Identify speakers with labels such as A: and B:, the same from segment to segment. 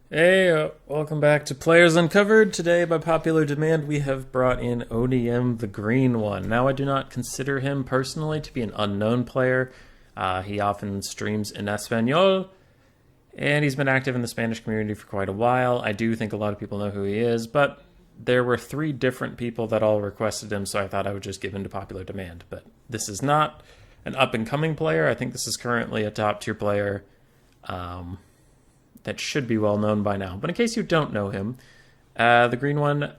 A: Hey, welcome back to Players Uncovered. Today, by popular demand, we have brought in ODM TheGreenOne. Now, I do not consider him personally to be an unknown player. He often streams in Espanol, and he's been active in the Spanish community for quite a while. I do think a lot of people know who he is, but there were three different people that all requested him, so I thought I would just give him to popular demand. But this is not an up-and-coming player. I think this is currently a top-tier player. That should be well known by now. But in case you don't know him, TheGreenOne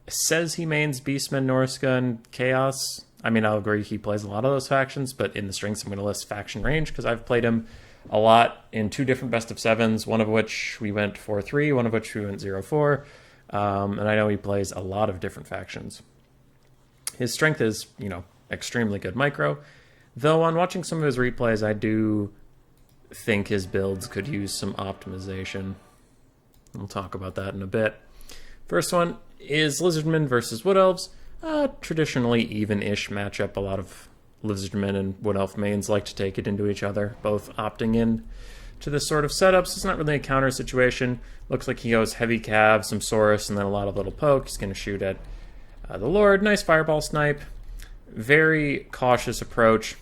A: says he mains Beastman, Norska, and Chaos. I mean, I'll agree he plays a lot of those factions, but in the strengths I'm going to list faction range because I've played him a lot in two different best of sevens, one of which we went 4-3, one of which we went 0-4. And I know he plays a lot of different factions. His strength is, extremely good micro. Though on watching some of his replays, I do think his builds could use some optimization. We'll talk about that in a bit. First one is Lizardmen versus Wood Elves. Traditionally even-ish matchup. A lot of Lizardmen and Wood Elf mains like to take it into each other, both opting in to this sort of setup, so it's not really a counter situation. Looks like he goes heavy cav, some Saurus, and then a lot of little poke. He's going to shoot at the Lord. Nice fireball snipe. Very cautious approach.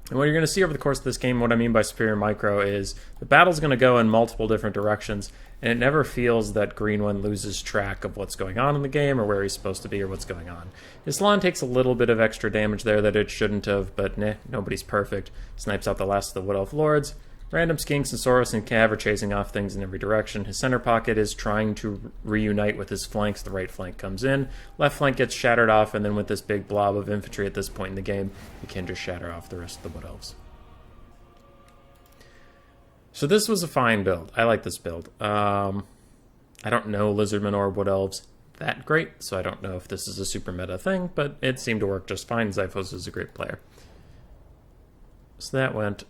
A: And what you're going to see over the course of this game, what I mean by superior micro, is the battle's going to go in multiple different directions, and it never feels that TheGreenOne loses track of what's going on in the game or where he's supposed to be or what's going on. His Salon takes a little bit of extra damage there that it shouldn't have, but nobody's perfect. Snipes out the last of the Wood Elf Lords. Random Skinks and Saurus and Cav are chasing off things in every direction. His center pocket is trying to reunite with his flanks. The right flank comes in. Left flank gets shattered off, and then with this big blob of infantry at this point in the game, he can just shatter off the rest of the Wood Elves. So this was a fine build. I like this build. I don't know Lizardmen or Wood Elves that great, so I don't know if this is a super meta thing, but it seemed to work just fine. Zyphos is a great player. So that went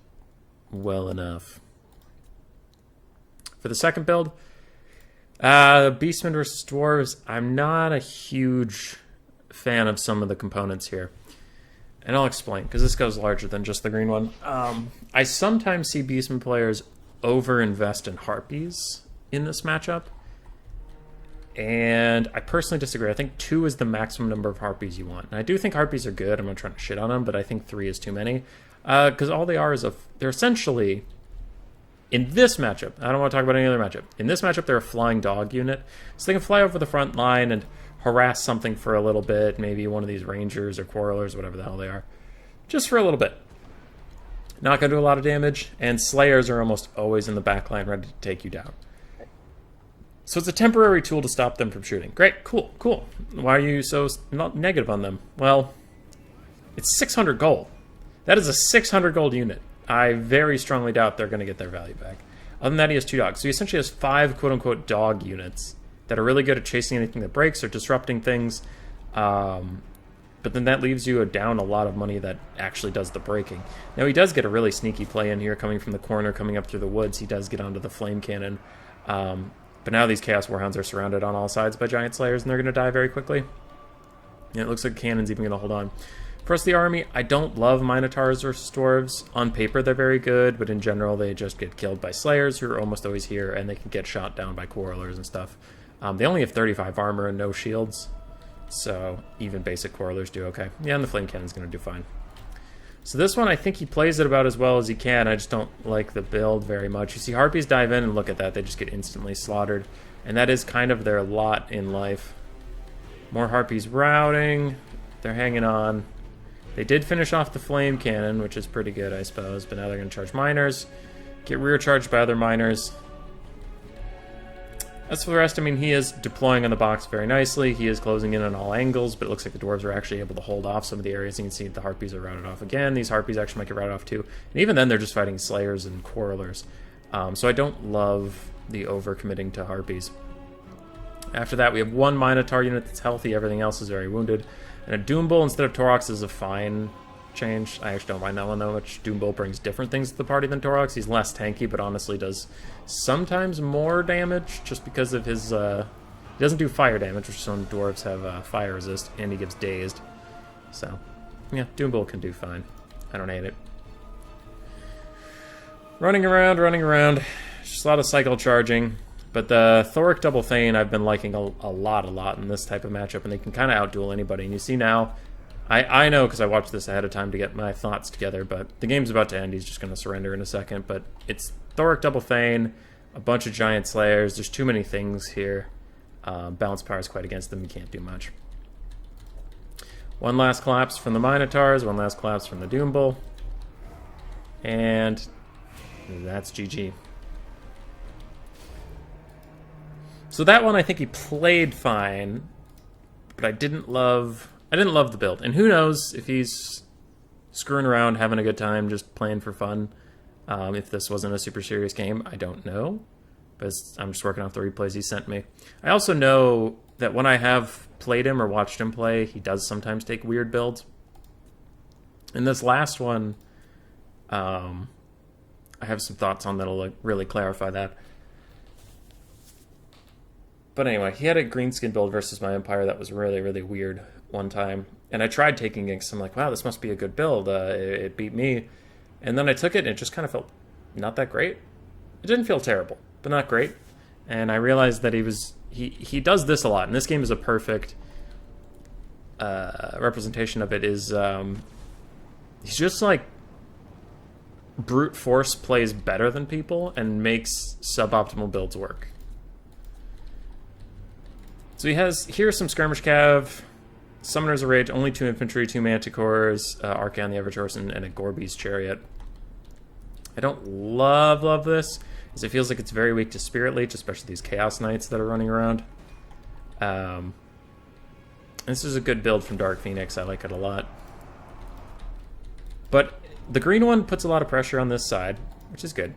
A: well enough. For the second build, Beastmen versus Dwarves, I'm not a huge fan of some of the components here. And I'll explain, because this goes larger than just TheGreenOne. I sometimes see Beastmen players over-invest in Harpies in this matchup. And I personally disagree. I think 2 is the maximum number of Harpies you want. And I do think Harpies are good. I'm not trying to shit on them, but I think 3 is too many. Because all they are is they're essentially, in this matchup, I don't want to talk about any other matchup. In this matchup, they're a flying dog unit. So they can fly over the front line and harass something for a little bit. Maybe one of these Rangers or Quarrelers, whatever the hell they are. Just for a little bit. Not going to do a lot of damage. And Slayers are almost always in the back line ready to take you down. So it's a temporary tool to stop them from shooting. Great, cool. Why are you so negative on them? Well, it's 600 gold. That is a 600 gold unit. I very strongly doubt they're going to get their value back. Other than that, he has 2 dogs. So he essentially has 5 quote-unquote dog units that are really good at chasing anything that breaks or disrupting things. But then that leaves you down a lot of money that actually does the breaking. Now, he does get a really sneaky play in here coming from the corner, coming up through the woods. He does get onto the flame cannon. But now these Chaos Warhounds are surrounded on all sides by Giant Slayers, and they're going to die very quickly. And it looks like Cannon's even going to hold on. For us, the army, I don't love Minotaurs versus Dwarves. On paper, they're very good, but in general, they just get killed by Slayers, who are almost always here, and they can get shot down by Quarrelers and stuff. They only have 35 armor and no shields, so even basic Quarrelers do okay. Yeah, and the Flame Cannon's going to do fine. So this one, I think he plays it about as well as he can. I just don't like the build very much. You see Harpies dive in, and look at that. They just get instantly slaughtered, and that is kind of their lot in life. More Harpies routing. They're hanging on. They did finish off the Flame Cannon, which is pretty good, I suppose, but now they're going to charge Miners. Get rear charged by other Miners. As for the rest, I mean, he is deploying on the box very nicely. He is closing in on all angles, but it looks like the Dwarves are actually able to hold off some of the areas. You can see the Harpies are routed off again. These Harpies actually might get routed off too. And even then, they're just fighting Slayers and Quarrelers. So I don't love the overcommitting to Harpies. After that, we have 1 Minotaur unit that's healthy. Everything else is very wounded. And a Doom Bull instead of Torox is a fine change. I actually don't mind that one that much. Doom Bull brings different things to the party than Torox. He's less tanky, but honestly does sometimes more damage just because of his... he doesn't do fire damage, which some dwarves have fire resist, and he gives dazed. So, yeah, Doom Bull can do fine. I don't hate it. Running around, Just a lot of cycle charging. But the Thoric Double Thane I've been liking a lot in this type of matchup, and they can kind of outduel anybody. And you see now, I know because I watched this ahead of time to get my thoughts together, but the game's about to end. He's just going to surrender in a second. But it's Thoric Double Thane, a bunch of Giant Slayers. There's too many things here. Balance Power is quite against them. You can't do much. One last collapse from the Minotaurs, one last collapse from the Doom Bull. And that's GG. So that one I think he played fine, but I didn't love the build. And who knows if he's screwing around, having a good time, just playing for fun. If this wasn't a super serious game, I don't know. But I'm just working off the replays he sent me. I also know that when I have played him or watched him play, he does sometimes take weird builds. In this last one, I have some thoughts on that'll really clarify that. But anyway, he had a greenskin build versus my Empire that was really weird one time. And I tried taking it, I'm like, wow, this must be a good build. It beat me. And then I took it, and it just kind of felt not that great. It didn't feel terrible, but not great. And I realized that he does this a lot. And this game is a perfect representation of it. He's just like brute force plays better than people and makes suboptimal builds work. So he has here some Skirmish Cav, Summoners of Rage, only 2 infantry, 2 Manticores, Archaon the Evertorse, and a Gorby's Chariot. I don't love this, as it feels like it's very weak to Spirit Leech, especially these Chaos Knights that are running around. This is a good build from Dark Phoenix. I like it a lot. But the green one puts a lot of pressure on this side, which is good.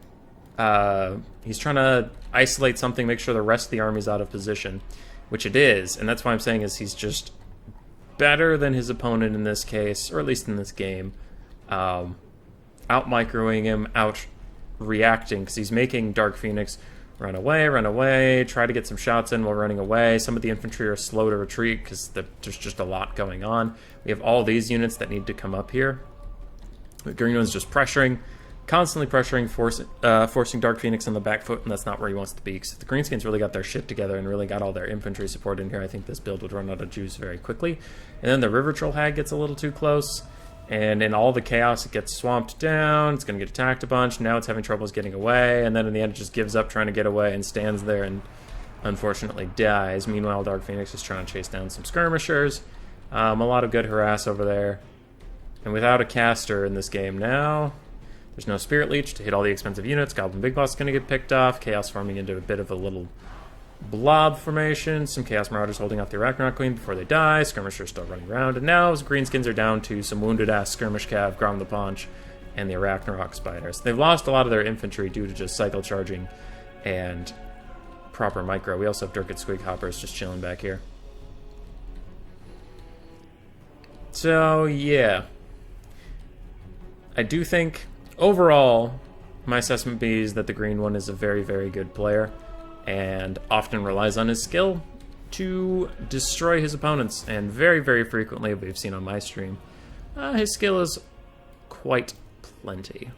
A: He's trying to isolate something, make sure the rest of the army's out of position, which it is, and that's why I'm saying is he's just better than his opponent in this case, or at least in this game. Out-microing him, out-reacting, because he's making Dark Phoenix run away, try to get some shots in while running away. Some of the infantry are slow to retreat because there's just a lot going on. We have all these units that need to come up here. The green one's just pressuring, constantly pressuring, forcing Dark Phoenix on the back foot, and that's not where he wants to be. Because if the Greenskins really got their shit together and really got all their infantry support in here, I think this build would run out of juice very quickly. And then the River Troll Hag gets a little too close, and in all the chaos, it gets swamped down, it's going to get attacked a bunch, now it's having troubles getting away, and then in the end it just gives up trying to get away and stands there and unfortunately dies. Meanwhile, Dark Phoenix is trying to chase down some skirmishers. A lot of good harass over there. And without a caster in this game now, there's no Spirit Leech to hit all the expensive units. Goblin Big Boss is going to get picked off. Chaos forming into a bit of a little blob formation. Some Chaos Marauders holding off the Arachnarok Queen before they die. Skirmishers still running around. And now Greenskins are down to some wounded-ass Skirmish Cav, Grom the Paunch, and the Arachnarok Spiders. They've lost a lot of their infantry due to just cycle charging and proper micro. We also have Durkit Squig Hoppers just chilling back here. So, yeah. I do think, overall, my assessment is that the green one is a very good player and often relies on his skill to destroy his opponents. And very frequently, we've seen on my stream, his skill is quite plenty.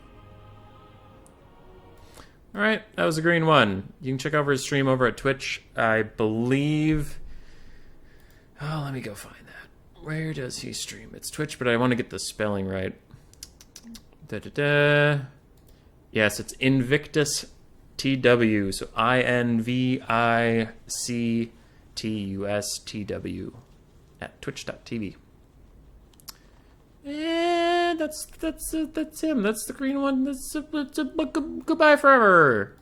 A: Alright, that was the green one. You can check out his stream over at Twitch. I believe... Oh, let me go find that. Where does he stream? It's Twitch, but I want to get the spelling right. Yes, it's Invictus TW. So INVICTUSTW at twitch.tv. And that's him. That's the green one. That's goodbye forever.